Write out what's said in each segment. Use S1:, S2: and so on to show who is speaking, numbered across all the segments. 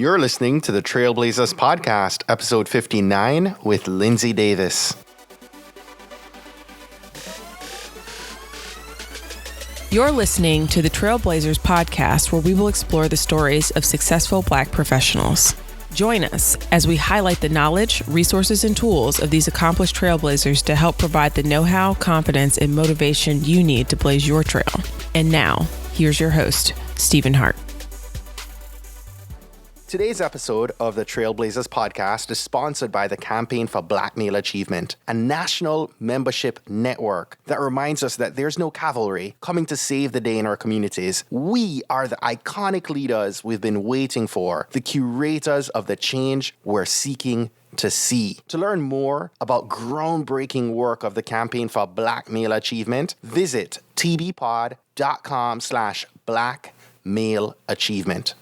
S1: You're listening to the Trailblazers Podcast, episode 59 with Linsey Davis.
S2: You're listening to the Trailblazers Podcast, where we will explore the stories of successful Black professionals. Join us as we highlight the knowledge, resources, and tools of these accomplished trailblazers to help provide the know-how, confidence, and motivation you need to blaze your trail. And now, here's your host, Stephen Hart.
S1: Today's episode of the Trailblazers Podcast is sponsored by the Campaign for Black Male Achievement, a national membership network that reminds us that there's no cavalry coming to save the day in our communities. We are the iconic leaders we've been waiting for, the curators of the change we're seeking to see. To learn more about groundbreaking work of the Campaign for Black Male Achievement, visit tbpod.com/Black Male Achievement.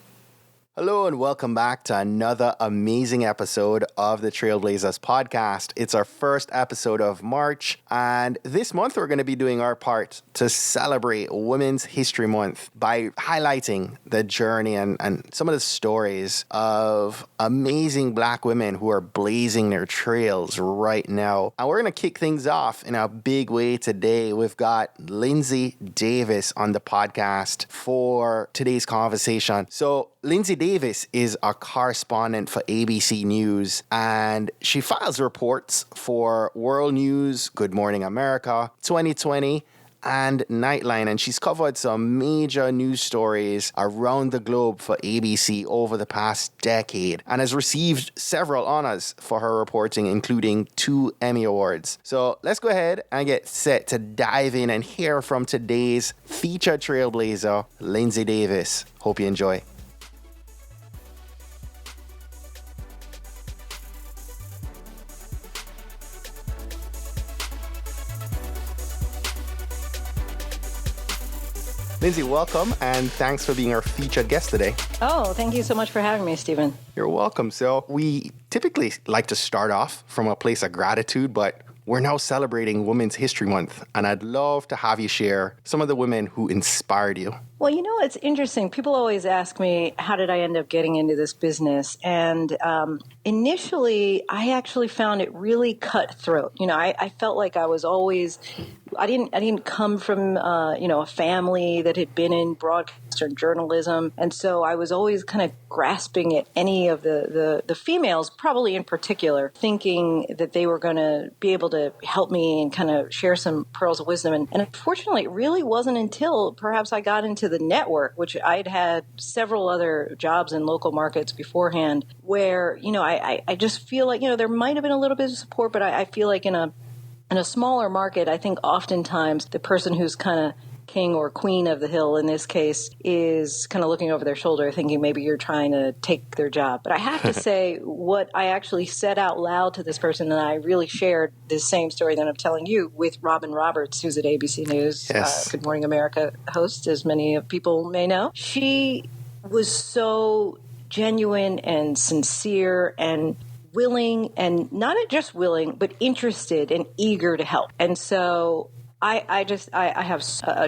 S1: Hello and welcome back to another amazing episode of the Trailblazers Podcast. It's our first episode of March, and this month we're going to be doing our part to celebrate Women's History Month by highlighting the journey and some of the stories of amazing Black women who are blazing their trails right now. And we're going to kick things off in a big way today. We've got Linsey Davis on the podcast for today's conversation. So Linsey Davis is a correspondent for ABC News, and she files reports for World News, Good Morning America, 2020, and Nightline, and she's covered some major news stories around the globe for ABC over the past decade and has received several honors for her reporting, including 2 Emmy Awards. So let's go ahead and get set to dive in and hear from today's featured trailblazer, Linsey Davis. Hope you enjoy. Linsey, welcome, and thanks for being our featured guest today.
S3: Oh, thank you so much for having me, Stephen.
S1: You're welcome. So we typically like to start off from a place of gratitude, but we're now celebrating Women's History Month, and I'd love to have you share some of the women who inspired you.
S3: Well, you know, it's interesting. People always ask me, how did I end up getting into this business? And initially, I actually found it really cutthroat. You know, I felt like I was always, I didn't come from, a family that had been in broadcast or journalism. And so I was always kind of grasping at any of the females, probably in particular, thinking that they were going to be able to help me and kind of share some pearls of wisdom. And unfortunately, it really wasn't until perhaps I got into the network, which I'd had several other jobs in local markets beforehand, where, you know, I just feel like, you know, there might have been a little bit of support, but I feel like in a smaller market, I think oftentimes the person who's kind of king or queen of the hill in this case is kind of looking over their shoulder thinking maybe you're trying to take their job. But I have to say, what I actually said out loud to this person, and I really shared this same story that I'm telling you with Robin Roberts, who's at ABC News,
S1: yes.
S3: Good Morning America host, as many people may know. She was so genuine and sincere and willing, and not just willing, but interested and eager to help. And so I have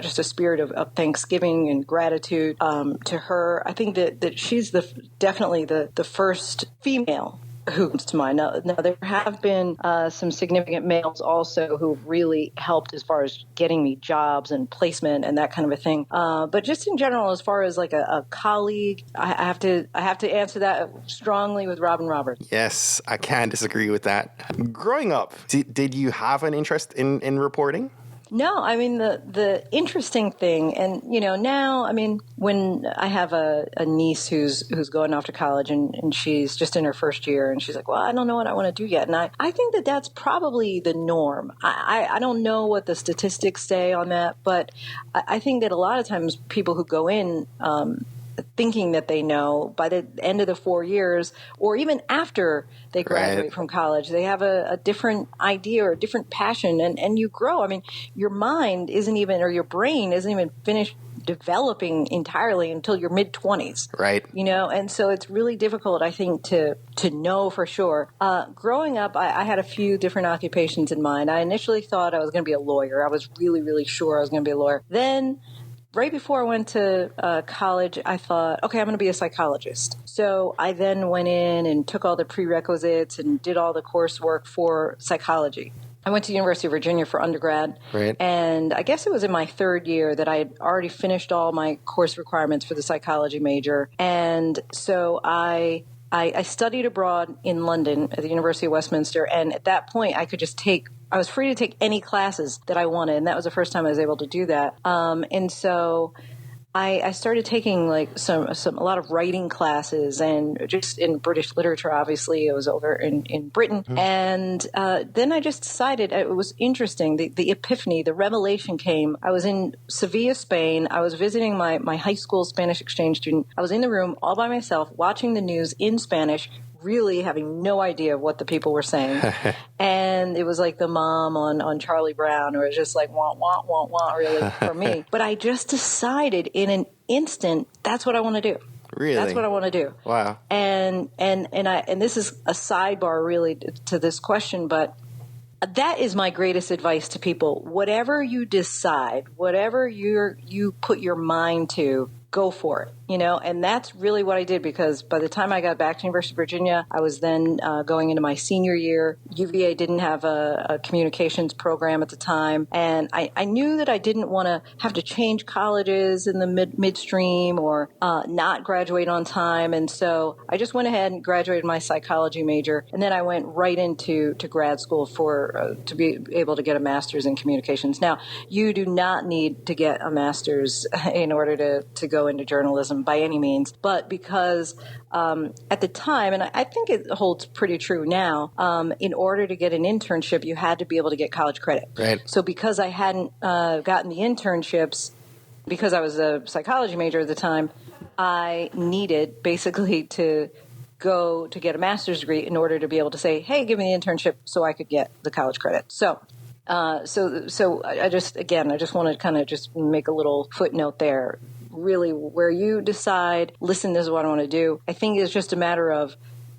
S3: just a spirit of thanksgiving and gratitude to her. I think that she's definitely the first female who comes to mind. Now there have been some significant males also who really helped as far as getting me jobs and placement and that kind of a thing. But just in general, as far as like a colleague, I have to answer that strongly with Robin Roberts.
S1: Yes, I can't disagree with that. Growing up, did you have an interest in reporting?
S3: No, I mean, the interesting thing, and, you know, now, I mean, when I have a niece who's going off to college and she's just in her first year and she's like, well, I don't know what I want to do yet. And I think that that's probably the norm. I don't know what the statistics say on that, but I think that a lot of times people who go in thinking that they know, by the end of the 4 years, or even after they graduate from college, they have a different idea or a different passion, and you grow. I mean, your mind isn't even, or your brain isn't even finished developing entirely until your mid-20s.
S1: Right.
S3: You know, and so it's really difficult, I think, to know for sure. Growing up, I had a few different occupations in mind. I initially thought I was going to be a lawyer. I was really, really sure I was going to be a lawyer. Then right before I went to college, I thought, okay, I'm going to be a psychologist. So I then went in and took all the prerequisites and did all the coursework for psychology. I went to the University of Virginia for undergrad,
S1: Right.
S3: and I guess it was in my third year that I had already finished all my course requirements for the psychology major. And so I studied abroad in London at the University of Westminster, and at that point I was free to take any classes that I wanted, and that was the first time I was able to do that. And so I started taking like a lot of writing classes, and just in British literature. Obviously, it was over in Britain, and then I just decided it was interesting. The epiphany, the revelation came. I was in Sevilla, Spain. I was visiting my high school Spanish exchange student. I was in the room all by myself, watching the news in Spanish, really having no idea what the people were saying. And it was like the mom on Charlie Brown, or it was just like, wah, wah, wah, wah, really, for me. But I just decided in an instant, that's what I want to do.
S1: Really?
S3: That's what I want to do.
S1: Wow.
S3: And this is a sidebar really to this question, but that is my greatest advice to people. Whatever you decide, whatever you put your mind to, go for it, and that's really what I did, because by the time I got back to University of Virginia, I was then going into my senior year. UVA didn't have a communications program at the time, and I knew that I didn't want to have to change colleges in the midstream or not graduate on time, and so I just went ahead and graduated my psychology major, and then I went right into grad school to be able to get a master's in communications. Now, you do not need to get a master's in order to go into journalism by any means, but because at the time, and I think it holds pretty true now, in order to get an internship, you had to be able to get college credit.
S1: Right.
S3: So because I hadn't gotten the internships, because I was a psychology major at the time, I needed basically to go to get a master's degree in order to be able to say, hey, give me the internship so I could get the college credit. So I just want to kind of just make a little footnote there. Really, where you decide, listen, this is what I want to do, I think it's just a matter of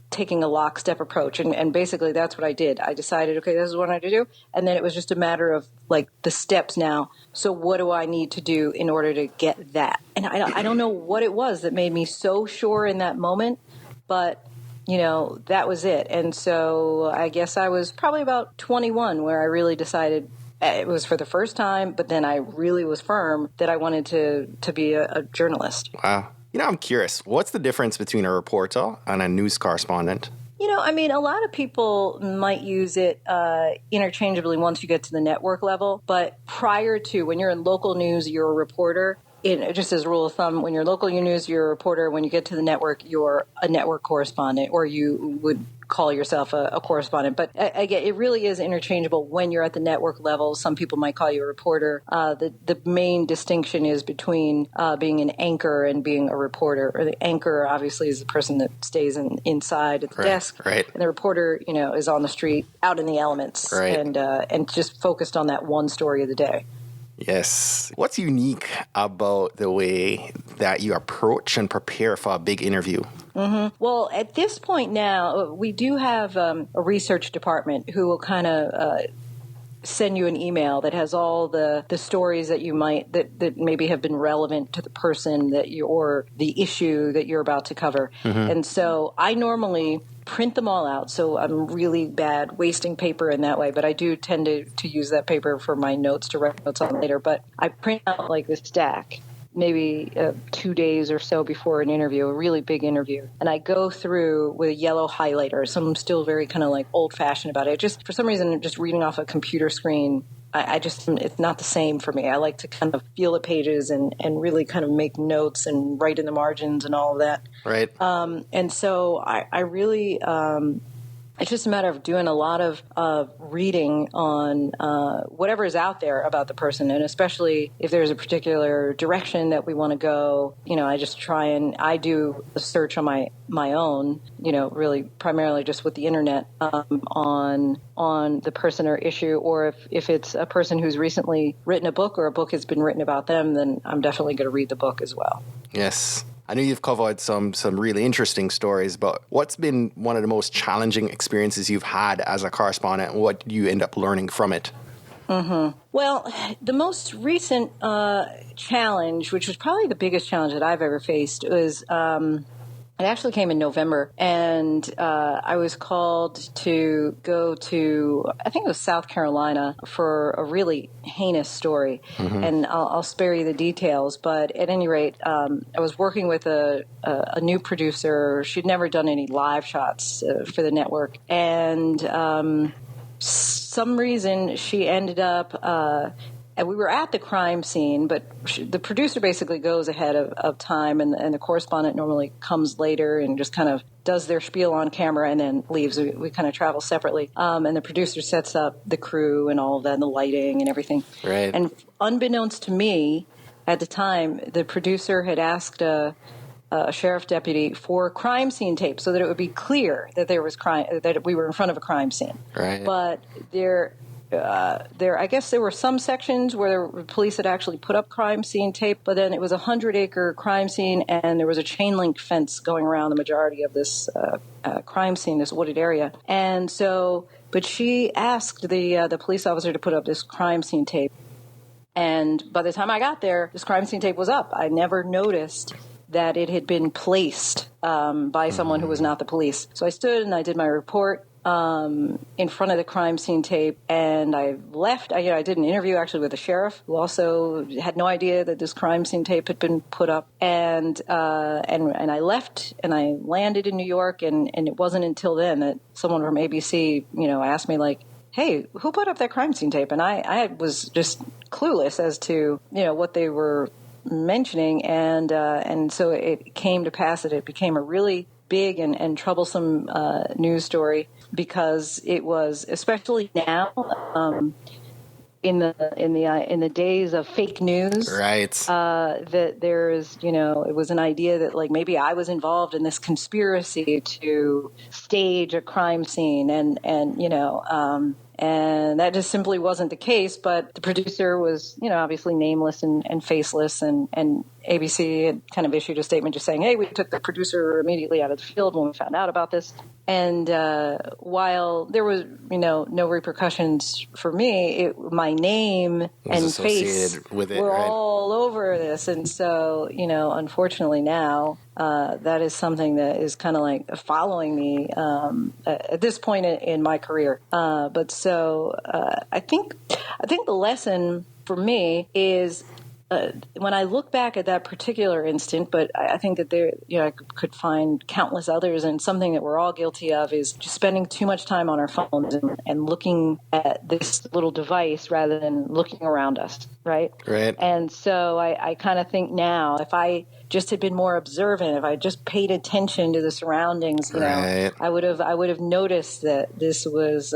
S3: taking a lockstep approach. And basically that's what I did. I decided, okay, this is what I want to do. And then it was just a matter of like the steps now. So what do I need to do in order to get that? And I don't know what it was that made me so sure in that moment, but that was it. And so I guess I was probably about 21 where I really decided, it was for the first time, but then I really was firm that I wanted to be a journalist.
S1: Wow. I'm curious, what's the difference between a reporter and a news correspondent?
S3: A lot of people might use it interchangeably once you get to the network level. But prior to, when you're in local news, you're a reporter. Just as a rule of thumb, when you're local news, you're a reporter. When you get to the network, you're a network correspondent, or you would call yourself a correspondent. But again, it really is interchangeable when you're at the network level. Some people might call you a reporter. The main distinction is between being an anchor and being a reporter. Or the anchor, obviously, is the person that stays inside at the desk.
S1: Right.
S3: And the reporter, is on the street, out in the elements,
S1: right.
S3: and just focused on that one story of the day.
S1: Yes. What's unique about the way that you approach and prepare for a big interview?
S3: Mm-hmm. Well, at this point now, we do have a research department who will kind of send you an email that has all the stories that you that maybe have been relevant to the person or the issue that you're about to cover. Mm-hmm. And so I normally print them all out. So I'm really bad wasting paper in that way, but I do tend to use that paper for my notes to write notes on later. But I print out like this stack, maybe 2 days or so before an interview, a really big interview. And I go through with a yellow highlighter. So I'm still very kind of like old fashioned about it. Just for some reason, just reading off a computer screen, it's not the same for me. I like to kind of feel the pages and really kind of make notes and write in the margins and all of that.
S1: Right.
S3: And so I really, it's just a matter of doing a lot of reading on whatever is out there about the person. And especially if there's a particular direction that we want to go, I just I do a search on my own, really primarily just with the internet on the person or issue. Or if it's a person who's recently written a book or a book has been written about them, then I'm definitely going to read the book as well.
S1: Yes. I know you've covered some really interesting stories, but what's been one of the most challenging experiences you've had as a correspondent? What did you end up learning from it?
S3: Well, the most recent challenge, which was probably the biggest challenge that I've ever faced, was it actually came in November, and I was called to go to, I think it was South Carolina, for a really heinous story. And I'll spare you the details, but at any rate, I was working with a new producer. She'd never done any live shots for the network, and some reason she ended up and we were at the crime scene, but the producer basically goes ahead of time, and the correspondent normally comes later and just kind of does their spiel on camera and then leaves. We kind of travel separately. And the producer sets up the crew and all of that, and the lighting and everything.
S1: Right.
S3: And unbeknownst to me, at the time, the producer had asked a sheriff deputy for crime scene tape so that it would be clear that there was crime, that we were in front of a crime scene.
S1: Right.
S3: But I guess there were some sections where the police had actually put up crime scene tape, but then it was a 100-acre crime scene, and there was a chain link fence going around the majority of this crime scene, this wooded area. And so, but she asked the police officer to put up this crime scene tape. And by the time I got there, this crime scene tape was up. I never noticed that it had been placed by someone who was not the police. So I stood and I did my report in front of the crime scene tape, and I left. I did an interview actually with the sheriff, who also had no idea that this crime scene tape had been put up. And I left, and I landed in New York, and it wasn't until then that someone from ABC, asked me, like, hey, who put up that crime scene tape? And I was just clueless as to, what they were mentioning. And so it came to pass that it became a really big and troublesome news story, because it was, especially now, in the days of fake news,
S1: right?
S3: That there is, it was an idea that, like, maybe I was involved in this conspiracy to stage a crime scene, and that just simply wasn't the case. But the producer was, obviously nameless and faceless, and ABC had kind of issued a statement just saying, hey, we took the producer immediately out of the field when we found out about this. And while there was, no repercussions for me, my name and face
S1: with it,
S3: were
S1: right?
S3: all over this. And so, unfortunately now, that is something that is kind of like following me at this point in my career. But so I think the lesson for me is, when I look back at that particular instant, but I think that there, I could find countless others, and something that we're all guilty of is just spending too much time on our phones and looking at this little device rather than looking around us, right?
S1: Right.
S3: And so I kind of think now, if I just had been more observant, if I just paid attention to the surroundings,
S1: right,
S3: I would have noticed that this was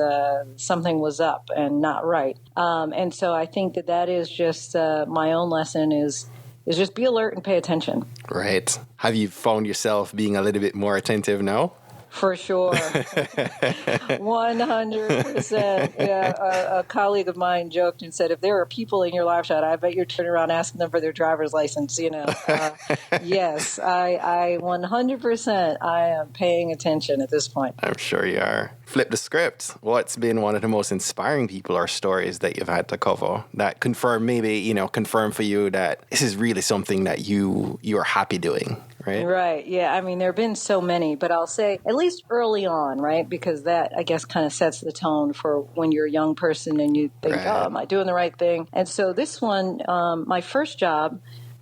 S3: something was up and not right. And so I think that is just my own lesson is just be alert and pay attention.
S1: Right. Have you found yourself being a little bit more attentive now?
S3: For sure. 100%. Yeah. A colleague of mine joked and said, if there are people in your live shot, I bet you're turning around asking them for their driver's license, Yes, I 100%, I am paying attention at this point.
S1: I'm sure you are. Flip the script. What's been one of the most inspiring people or stories that you've had to cover that confirm for you that this is really something that you're happy doing? Right.
S3: Right. Yeah. I mean, there have been so many, but I'll say at least early on, right? Because that, I guess, kind of sets the tone for when you're a young person and you think,
S1: right,
S3: oh, am I doing the right thing? And so this one, my first job,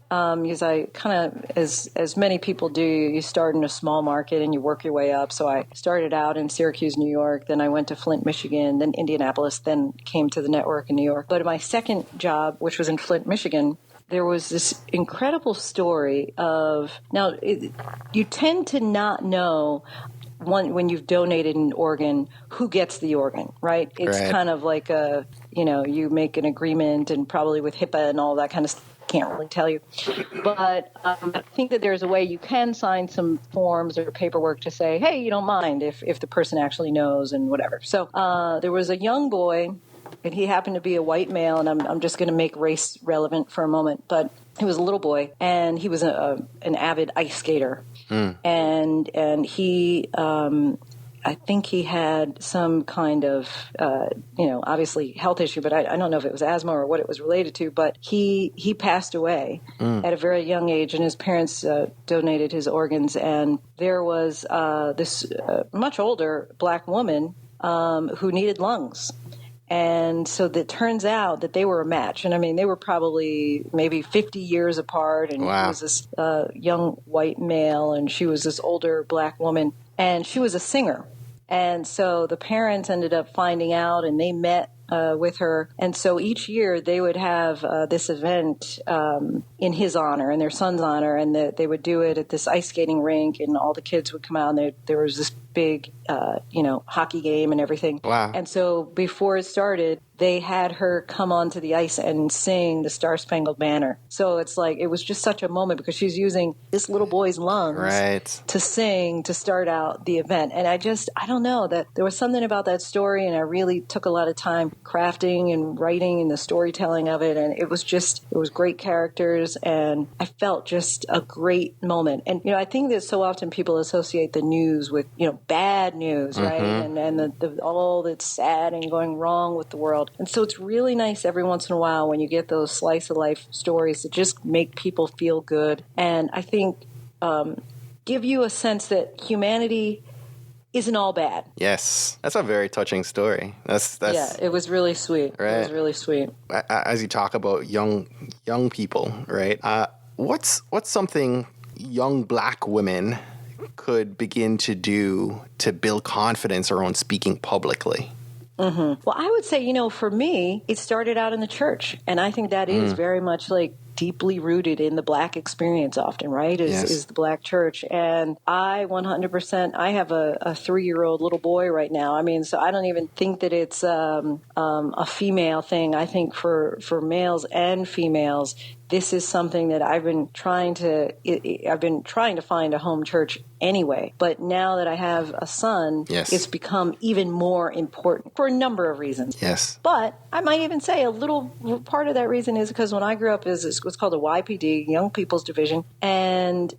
S3: because I kind of, as many people do, you start in a small market and you work your way up. So I started out in Syracuse, New York. Then I went to Flint, Michigan, then Indianapolis, then came to the network in New York. But my second job, which was in Flint, Michigan, there was this incredible story of, you tend to not know when you've donated an organ, who gets the organ, right? It's
S1: right,
S3: kind of like you make an agreement, and probably with HIPAA and all that kind of stuff. Can't really tell you. But I think that there's a way you can sign some forms or paperwork to say, hey, you don't mind if the person actually knows and whatever. So there was a young boy, and he happened to be a white male, and I'm just going to make race relevant for a moment, but he was a little boy, and he was an avid ice skater. And he think he had some kind of, obviously health issue, but I don't know if it was asthma or what it was related to, but he passed away at a very young age, and his parents donated his organs. And there was this much older Black woman who needed lungs. And so it turns out that they were a match. And I mean, they were probably maybe 50 years apart. And
S1: Wow.
S3: He was this young white male, and she was this older Black woman. And she was a singer. And so the parents ended up finding out, and they met with her. And so each year they would have this event in his honor, in their son's honor, and they would do it at this ice skating rink, and all the kids would come out, and there was this big, hockey game and everything.
S1: Wow.
S3: And so before it started, they had her come onto the ice and sing the Star Spangled Banner. So it's like, it was just such a moment because she's using this little boy's lungs to sing to start out the event. And I don't know, that there was something about that story, and I really took a lot of time crafting and writing and the storytelling of it. And it was great characters, and I felt just a great moment. And, I think that so often people associate the news with, bad news, right? And the all that's sad and going wrong with the world. And so it's really nice every once in a while when you get those slice of life stories that just make people feel good. And I think give you a sense that humanity isn't all bad.
S1: Yes. That's a very touching story. That's
S3: Yeah, it was really sweet.
S1: Right.
S3: It was really sweet.
S1: As you talk about young people, right? What's something young Black women could begin to do to build confidence around speaking publicly?
S3: Well, I would say, for me, it started out in the church. And I think that is very much like deeply rooted in the Black experience often, right? Is the Black church. And I 100%, I have a 3-year-old little boy right now. I mean, so I don't even think that it's a female thing. I think for males and females, this is something that I've been trying to find a home church anyway. But now that I have a son, it's become even more important for a number of reasons.
S1: Yes.
S3: But I might even say a little part of that reason is because when I grew up, it was called a YPD, Young People's Division. And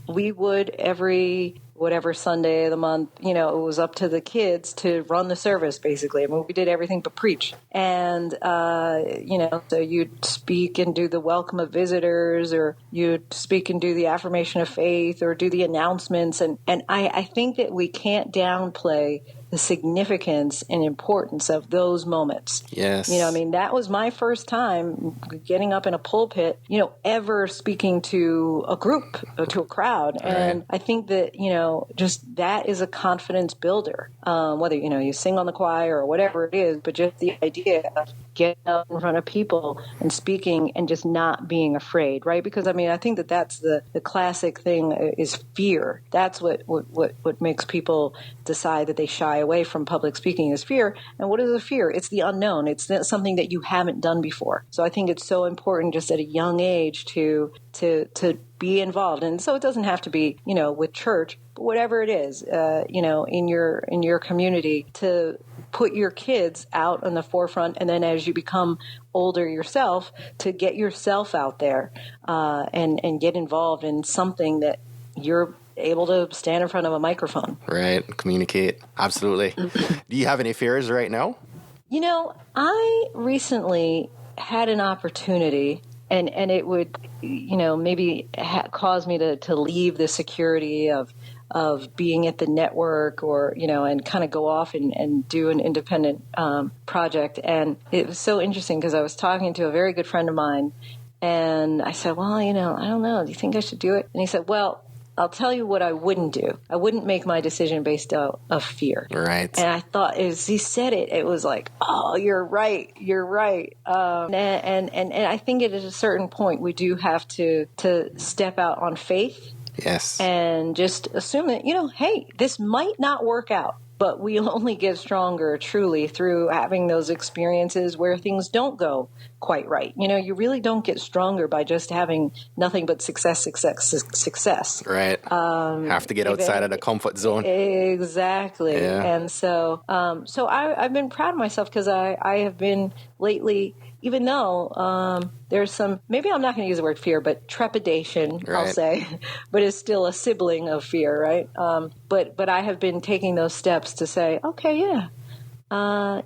S3: we would every whatever Sunday of the month, it was up to the kids to run the service, basically. I mean, we did everything but preach. And, so you'd speak and do the welcome of visitors, or you'd speak and do the affirmation of faith, or do the announcements. And I think that we can't downplay the significance and importance of those moments.
S1: Yes.
S3: That was my first time getting up in a pulpit, ever speaking to a group, to a crowd.
S1: Right.
S3: And I think that, just that is a confidence builder. Whether, you sing on the choir or whatever it is, but just the idea of getting up in front of people and speaking and just not being afraid, right? Because, I think that that's the classic thing is fear. That's what makes people decide that they shy away from public speaking is fear. And what is the fear? It's the unknown. It's something that you haven't done before. So I think it's so important just at a young age to be involved. And so it doesn't have to be, with church, but whatever it is, in your community, to put your kids out on the forefront. And then as you become older yourself, to get yourself out there and get involved in something that you're able to stand in front of a microphone.
S1: Right. Communicate. Absolutely. Do you have any fears right now?
S3: I recently had an opportunity, and it would, maybe cause me to leave the security of being at the network, or, and kind of go off and do an independent project. And it was so interesting because I was talking to a very good friend of mine, and I said, well, I don't know. Do you think I should do it? And he said, well, I'll tell you what I wouldn't do. I wouldn't make my decision based out of fear.
S1: Right.
S3: And I thought, as he said it, it was like, oh, you're right. You're right. And I think at a certain point, we do have to step out on faith.
S1: Yes.
S3: And just assume that, hey, this might not work out. But we only get stronger truly through having those experiences where things don't go quite right. You really don't get stronger by just having nothing but success.
S1: Right. Have to get outside of the comfort zone.
S3: Exactly.
S1: Yeah.
S3: And so I've been proud of myself because I have been lately even though there's some, maybe I'm not going to use the word fear, but trepidation, I'll say, but it's still a sibling of fear, right? But I have been taking those steps to say, okay, I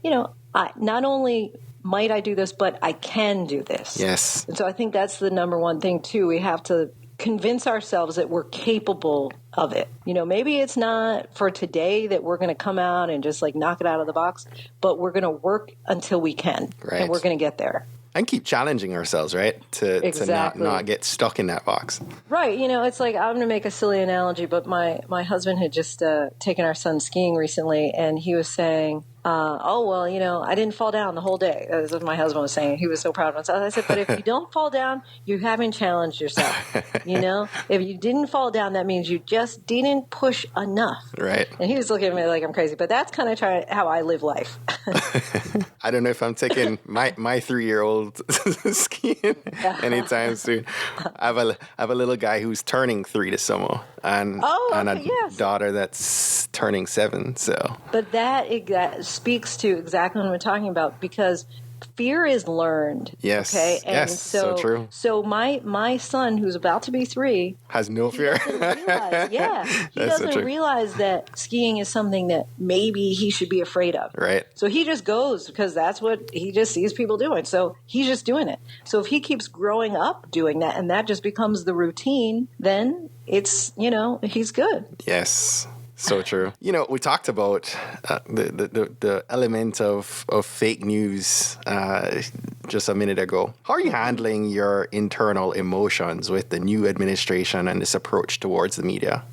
S3: not only might I do this, but I can do this.
S1: Yes.
S3: And so I think that's the number one thing, too. We have to convince ourselves that we're capable of it. Maybe it's not for today that we're going to come out and just like knock it out of the box, but we're going to work until we can.
S1: Right.
S3: And we're going to get there.
S1: And keep challenging ourselves, right? To not get stuck in that box.
S3: Right. It's like, I'm going to make a silly analogy, but my husband had just taken our son skiing recently, and he was saying, I didn't fall down the whole day. That's what my husband was saying. He was so proud of himself. I said, but if you don't fall down, you haven't challenged yourself. If you didn't fall down, that means you just didn't push enough.
S1: Right.
S3: And he was looking at me like I'm crazy, but that's kind of how I live life.
S1: I don't know if I'm taking my 3-year-old skiing anytime soon. I have a little guy who's turning 3 this summer, and a daughter that's turning 7. So,
S3: but that speaks to exactly what we're talking about, because fear is learned.
S1: Yes.
S3: Okay. And
S1: so true.
S3: So my son, who's about to be 3,
S1: has no fear.
S3: He doesn't realize that skiing is something that maybe he should be afraid of.
S1: Right.
S3: So he just goes because that's what he just sees people doing. So he's just doing it. So if he keeps growing up doing that, and that just becomes the routine, then it's, he's good.
S1: Yes. So true. We talked about the element of fake news just a minute ago. How are you handling your internal emotions with the new administration and this approach towards the media?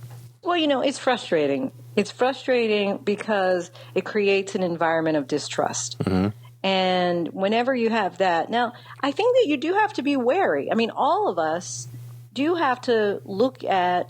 S3: Well, it's frustrating. It's frustrating because it creates an environment of distrust. Mm-hmm. And whenever you have that, now, I think that you do have to be wary. I mean, all of us do have to look at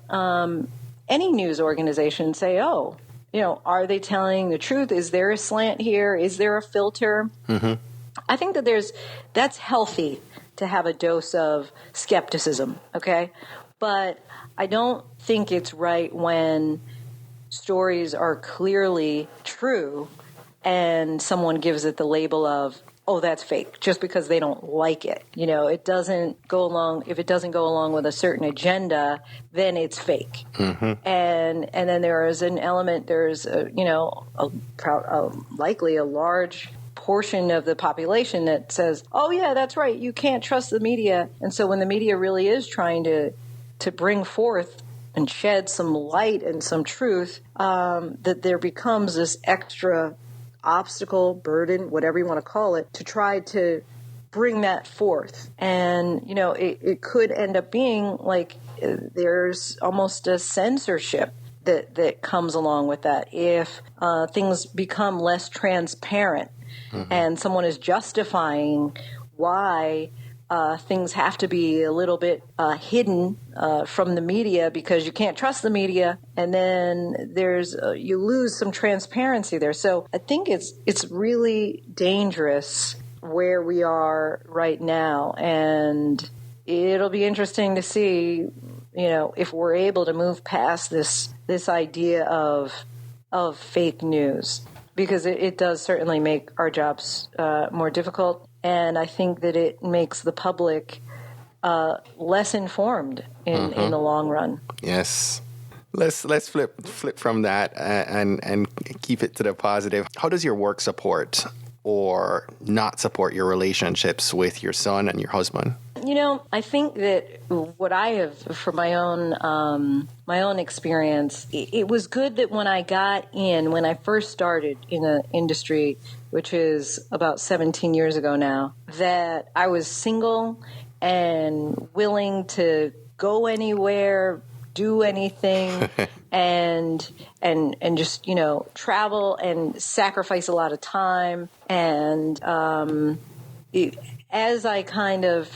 S3: any news organization and say, are they telling the truth? Is there a slant here? Is there a filter? Mm-hmm. I think that that's healthy to have a dose of skepticism, okay? But I don't think it's right when stories are clearly true and someone gives it the label of, that's fake, just because they don't like it. It doesn't go along. If it doesn't go along with a certain agenda, then it's fake. Mm-hmm. And then there is an element. There's likely a large portion of the population that says, "Oh yeah, that's right. You can't trust the media." And so when the media really is trying to bring forth and shed some light and some truth, that there becomes this extra obstacle, burden, whatever you want to call it, to try to bring that forth. And, it could end up being like there's almost a censorship that comes along with that if things become less transparent. Mm-hmm. And someone is justifying why things have to be a little bit hidden from the media because you can't trust the media, and then there's you lose some transparency there. So I think it's really dangerous where we are right now, and it'll be interesting to see, if we're able to move past this idea of fake news, because it does certainly make our jobs more difficult. And I think that it makes the public less informed in the long run.
S1: Yes. Let's flip from that and keep it to the positive. How does your work support or not support your relationships with your son and your husband?
S3: I think that what I have, from my own experience, it was good that when I first started in the industry, which is about 17 years ago now, that I was single and willing to go anywhere, do anything, and just, travel and sacrifice a lot of time. And as I kind of,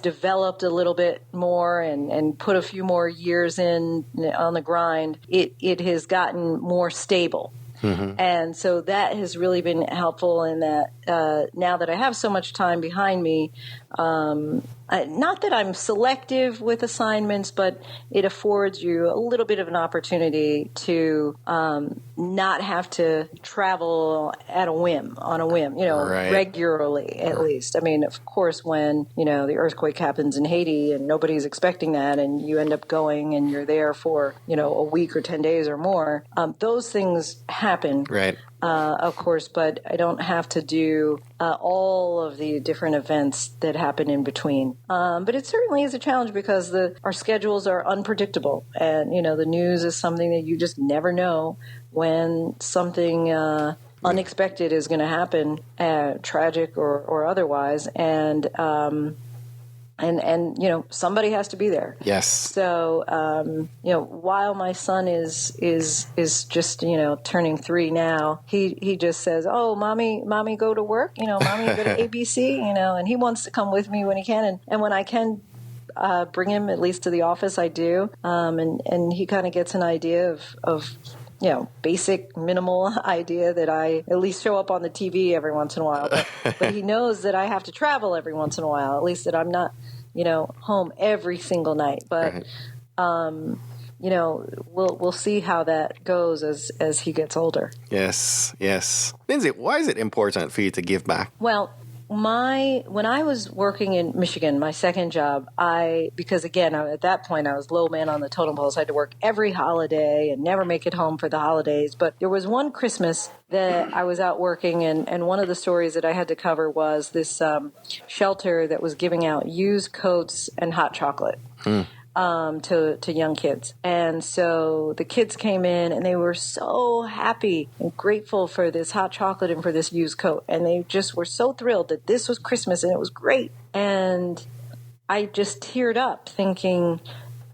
S3: developed a little bit more and put a few more years in on the grind, it has gotten more stable. Mm-hmm. And so that has really been helpful in that now that I have so much time behind me, not that I'm selective with assignments, but it affords you a little bit of an opportunity to not have to travel on a whim,
S1: Right.
S3: regularly at least. I mean, of course, when, the earthquake happens in Haiti and nobody's expecting that and you end up going and you're there for, a week or 10 days or more, those things happen.
S1: Right.
S3: Of course, but I don't have to do all of the different events that happen in between. But it certainly is a challenge because our schedules are unpredictable. And, the news is something that you just never know when something unexpected is going to happen, tragic or otherwise. And somebody has to be there.
S1: Yes.
S3: So, while my son is just, turning 3 now, he just says, "Oh, mommy, go to work, mommy, go to ABC, and he wants to come with me when he can. And when I can, bring him at least to the office, I do. And he kind of gets an idea of basic, minimal idea that I at least show up on the TV every once in a while. But he knows that I have to travel every once in a while, at least that I'm not, home every single night. But,
S1: Right.
S3: We'll see how that goes as he gets older.
S1: Yes. Linsey, why is it important for you to give back?
S3: Well, when I was working in Michigan, my second job, because again, at that point I was low man on the totem pole, so I had to work every holiday and never make it home for the holidays. But there was one Christmas that I was out working, and one of the stories that I had to cover was this shelter that was giving out used coats and hot chocolate. To young kids. And so the kids came in and they were so happy and grateful for this hot chocolate and for this used coat. And they just were so thrilled that this was Christmas and it was great. And I just teared up thinking,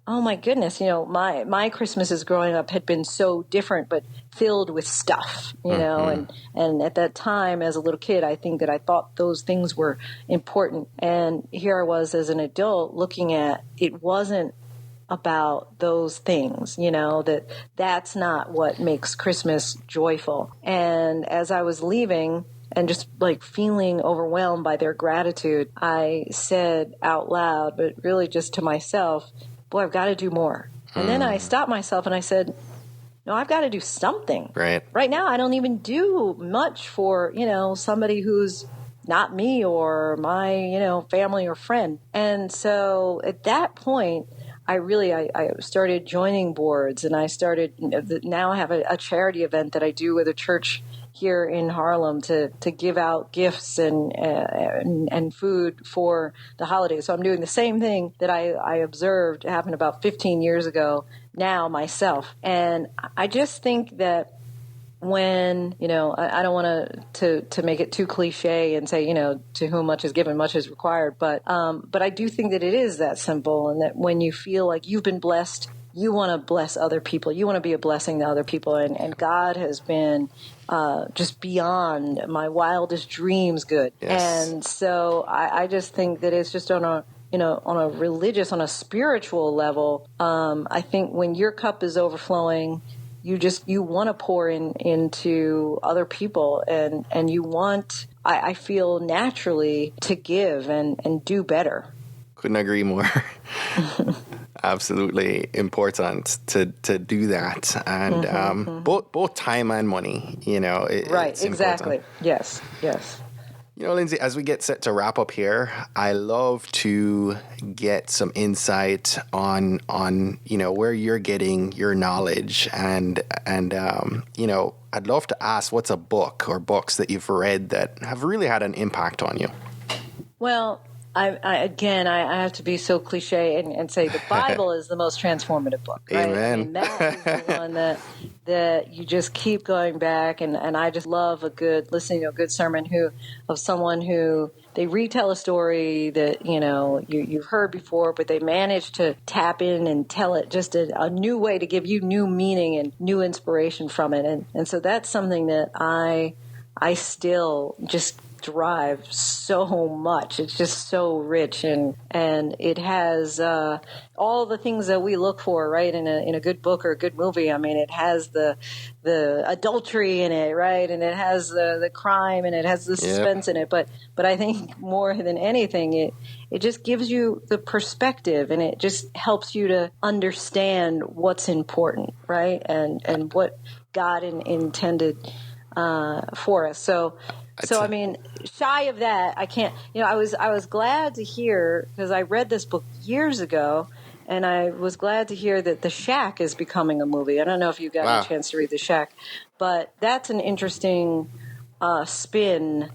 S3: oh my goodness, my Christmases growing up had been so different, but filled with stuff, and at that time as a little kid, I think that I thought those things were important. And here I was as an adult looking at it wasn't about those things, that's not what makes Christmas joyful. And as I was leaving and just like feeling overwhelmed by their gratitude, I said out loud, but really just to myself, boy, I've got to do more. And then I stopped myself and I said, no, I've got to do something. Right now, I don't even do much for, somebody who's not me or my, family or friend. And so at that point, I started joining boards, and I started, now I have a charity event that I do with a church here in Harlem to give out gifts and food for the holidays. So I'm doing the same thing that I observed happen about 15 years ago now myself. And I just think that when, I don't want to make it too cliche and say, to whom much is given, much is required. But I do think that it is that simple, and that when you feel like you've been blessed, you want to bless other people. You want to be a blessing to other people. And God has been just beyond my wildest dreams good.
S1: Yes.
S3: And so I just think that it's just on a religious, on a spiritual level, I think when your cup is overflowing, you want to pour into other people, and you want, I feel naturally, to give and do better.
S1: Couldn't agree more. Absolutely important to do that, and both time and money.
S3: Right,
S1: it's
S3: exactly.
S1: Important.
S3: Yes.
S1: Linsey, as we get set to wrap up here, I love to get some insight on where you're getting your knowledge, and I'd love to ask, what's a book or books that you've read that have really had an impact on you?
S3: Well, I have to be so cliche and say the Bible is the most transformative book. Right?
S1: Amen.
S3: I mean, that is the one that you just keep going back, and I just love listening to a good sermon of someone who they retell a story that you've heard before, but they manage to tap in and tell it just a new way to give you new meaning and new inspiration from it, and so that's something that I still just drive so much. It's just so rich, and it has all the things that we look for, right, in a good book or a good movie. I mean, it has the adultery in it, right, and it has the crime, and it has the suspense in it. But I think more than anything, it just gives you the perspective, and it just helps you to understand what's important, right, and what God intended for us. So I mean, shy of that, I can't. I was glad to hear, because I read this book years ago, and I was glad to hear that The Shack is becoming a movie. I don't know if you got a chance to read The Shack, but that's an interesting spin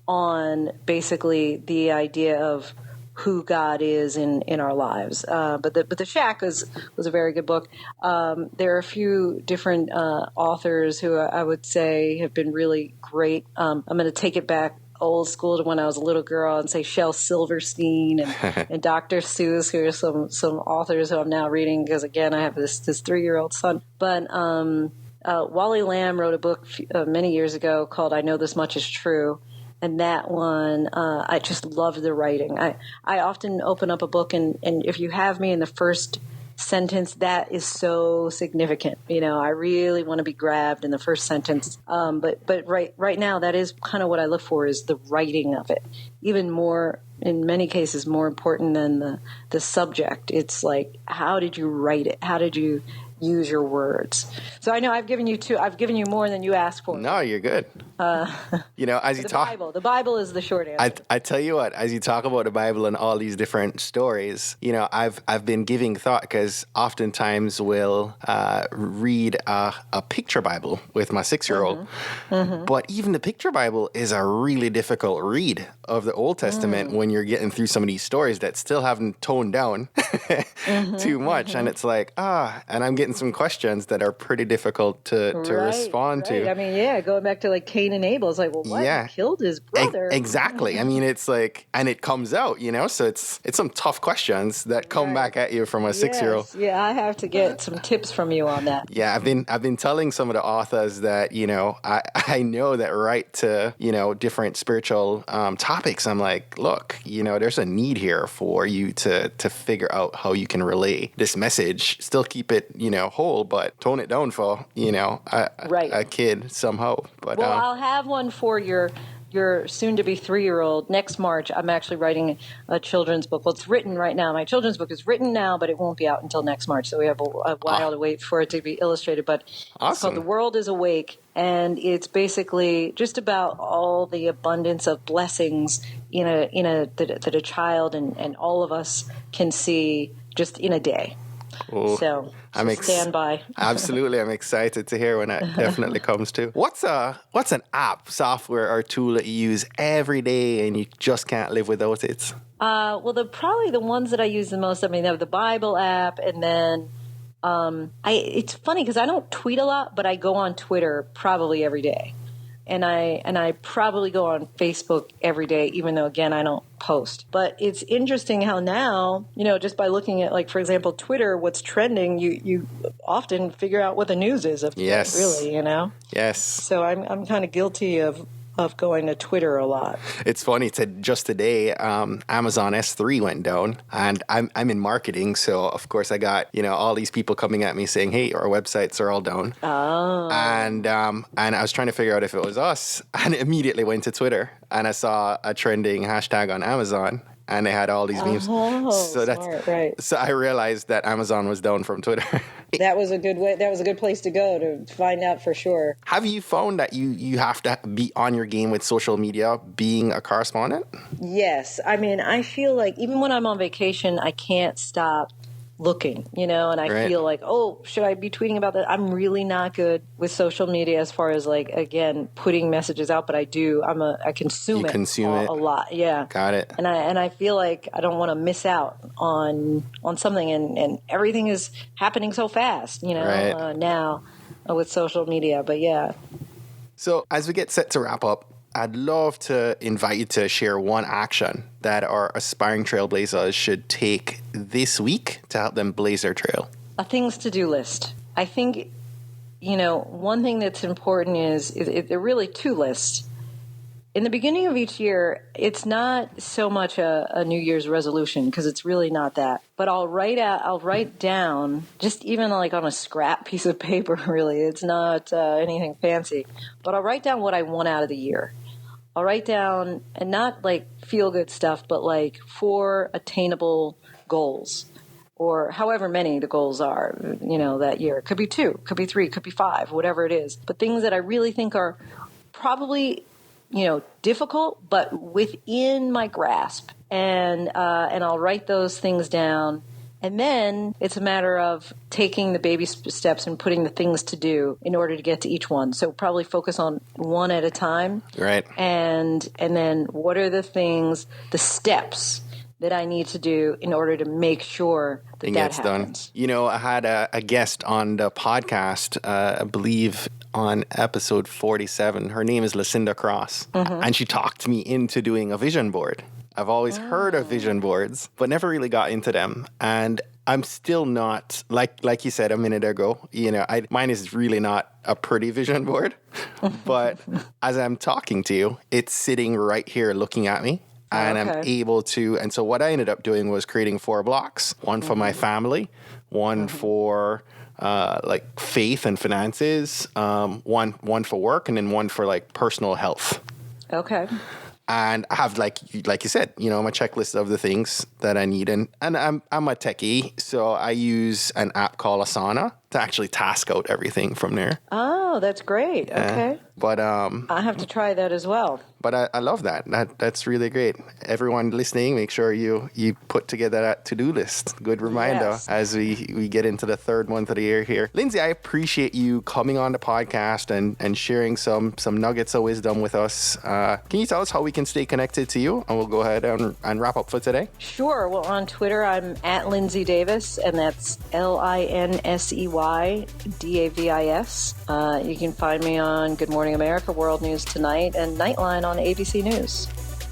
S3: on basically the idea of who God is in our lives. But the Shack was a very good book. There are a few different authors who I would say have been really great. I'm going to take it back old school to when I was a little girl and say Shel Silverstein and Dr. Seuss, who are some authors who I'm now reading, because again, I have this 3-year-old son. But Wally Lamb wrote a book many years ago called I Know This Much Is True. And that one, I just love the writing. I often open up a book, and if you have me in the first sentence, that is so significant. I really want to be grabbed in the first sentence. But right now, that is kind of what I look for, is the writing of it. Even more, in many cases, more important than the subject. It's like, how did you write it? How did you use your words? So I know I've given you more than you asked for.
S1: No, you're good. As you talk,
S3: the Bible is the short answer.
S1: I tell you what, as you talk about the Bible and all these different stories, I've been giving thought, because oftentimes we'll read a picture Bible with my 6-year-old, but even the picture Bible is a really difficult read of the Old Testament when you're getting through some of these stories that still haven't toned down too much, and it's like and I'm getting some questions that are pretty difficult to respond to.
S3: I mean, going back to like Cain and Abel, it's like, well, what? He killed his brother.
S1: Exactly. I mean, it's like, and it comes out, so it's some tough questions that come back at you from a 6-year-old.
S3: Yeah, I have to get some tips from you on that.
S1: Yeah, I've been telling some of the authors that, I know that right to, different spiritual topics. I'm like, look, there's a need here for you to figure out how you can relay this message, still keep it, whole, but tone it down for, a kid somehow. But
S3: I'll have one for your soon-to-be 3-year-old next March. I'm actually writing a children's book. Well, it's written right now. My children's book is written now, but it won't be out until next March. So we have a while to wait for it to be illustrated. But It's called The World is Awake, and it's basically just about all the abundance of blessings that a child and all of us can see just in a day.
S1: Ooh,
S3: so stand by.
S1: Absolutely. I'm excited to hear when that definitely comes to. What's an app, software, or tool that you use every day and you just can't live without it?
S3: Probably the ones that I use the most, I mean, the Bible app, and then it's funny because I don't tweet a lot, but I go on Twitter probably every day. And I probably go on Facebook every day, even though, again, I don't post. But it's interesting how now, just by looking at, like, for example, Twitter, what's trending, you often figure out what the news is of
S1: yes.
S3: really,
S1: Yes.
S3: So I'm kind of guilty of going to Twitter a lot.
S1: It's funny, just today, Amazon S3 went down, and I'm in marketing, so of course I got, all these people coming at me saying, hey, our websites are all down.
S3: Oh.
S1: And I was trying to figure out if it was us, and immediately went to Twitter, and I saw a trending hashtag on Amazon, and they had all these memes.
S3: Oh, so smart, right.
S1: So I realized that Amazon was down from Twitter.
S3: That was a good way. That was a good place to go to find out for sure.
S1: Have you found that you have to be on your game with social media being a correspondent?
S3: Yes. I mean, I feel like even when I'm on vacation, I can't stop looking, and I feel like, oh, should I be tweeting about that? I'm really not good with social media as far as, like, again, putting messages out, but I do. I consume it a lot. Yeah.
S1: Got it.
S3: And I feel like I don't want to miss out on something, and everything is happening so fast, now with social media. But yeah.
S1: So as we get set to wrap up, I'd love to invite you to share one action that our aspiring trailblazers should take this week to help them blaze their trail.
S3: A things to do list. I think, one thing that's important is there are really two lists. in the beginning of each year, it's not so much a New Year's resolution because it's really not that. But I'll write down, just even like on a scrap piece of paper, really. It's not anything fancy. But I'll write down what I want out of the year. I'll write down, and not like feel-good stuff, but like 4 attainable goals, or however many the goals are, that year. It could be 2, could be 3, could be 5, whatever it is. But things that I really think are probably difficult, but within my grasp. And I'll write those things down. And then it's a matter of taking the baby steps and putting the things to do in order to get to each one. So probably focus on one at a time.
S1: Right.
S3: And then what are the steps that I need to do in order to make sure that happens.
S1: Done. I had a guest on the podcast, I believe on episode 47. Her name is Lucinda Cross. Mm-hmm. And she talked me into doing a vision board. I've always heard of vision boards, but never really got into them. And I'm still not, like you said a minute ago, mine is really not a pretty vision board. But as I'm talking to you, it's sitting right here looking at me. And I'm able to, and so what I ended up doing was creating 4 blocks, one for my family, one for faith and finances, one for work, and then one for like personal health.
S3: Okay.
S1: And I have, like you said, my checklist of the things that I need. And I'm a techie, so I use an app called Asana to actually task out everything from there.
S3: Oh, that's great. Okay.
S1: But
S3: I have to try that as well.
S1: But I love that. That's really great. Everyone listening, make sure you put together that to-do list. Good reminder as we get into the 3rd month of the year here. Linsey, I appreciate you coming on the podcast and sharing some nuggets of wisdom with us. Can you tell us how we can stay connected to you? And we'll go ahead and wrap up for today.
S3: Sure. Well, on Twitter, I'm at Linsey Davis, and that's LINSEY DAVIS. You can find me on Good Morning America, World News Tonight, and Nightline on ABC News.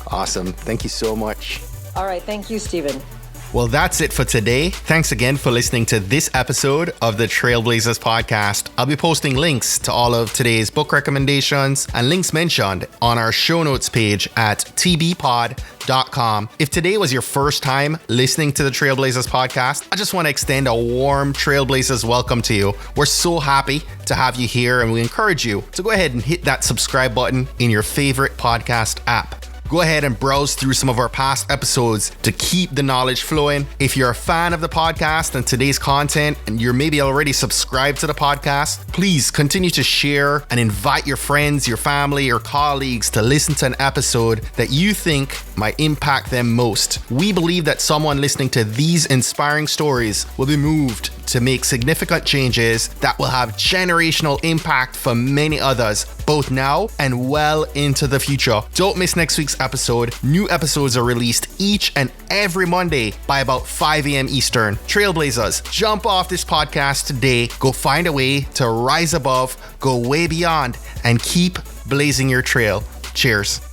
S1: Awesome. Thank you so much.
S3: All right. Thank you, Stephen.
S1: Well, that's it for today. Thanks again for listening to this episode of the Trailblazers podcast. I'll be posting links to all of today's book recommendations and links mentioned on our show notes page at tbpod.com. If today was your first time listening to the Trailblazers podcast, I just want to extend a warm Trailblazers welcome to you. We're so happy to have you here, and we encourage you to go ahead and hit that subscribe button in your favorite podcast app. Go ahead and browse through some of our past episodes to keep the knowledge flowing. If you're a fan of the podcast and today's content, and you're maybe already subscribed to the podcast, please continue to share and invite your friends, your family, your colleagues to listen to an episode that you think might impact them most. We believe that someone listening to these inspiring stories will be moved to make significant changes that will have generational impact for many others, both now and well into the future. Don't miss next week's episode. New episodes are released each and every Monday by about 5 a.m. Eastern. Trailblazers, jump off this podcast today. Go find a way to rise above, go way beyond, and keep blazing your trail. Cheers.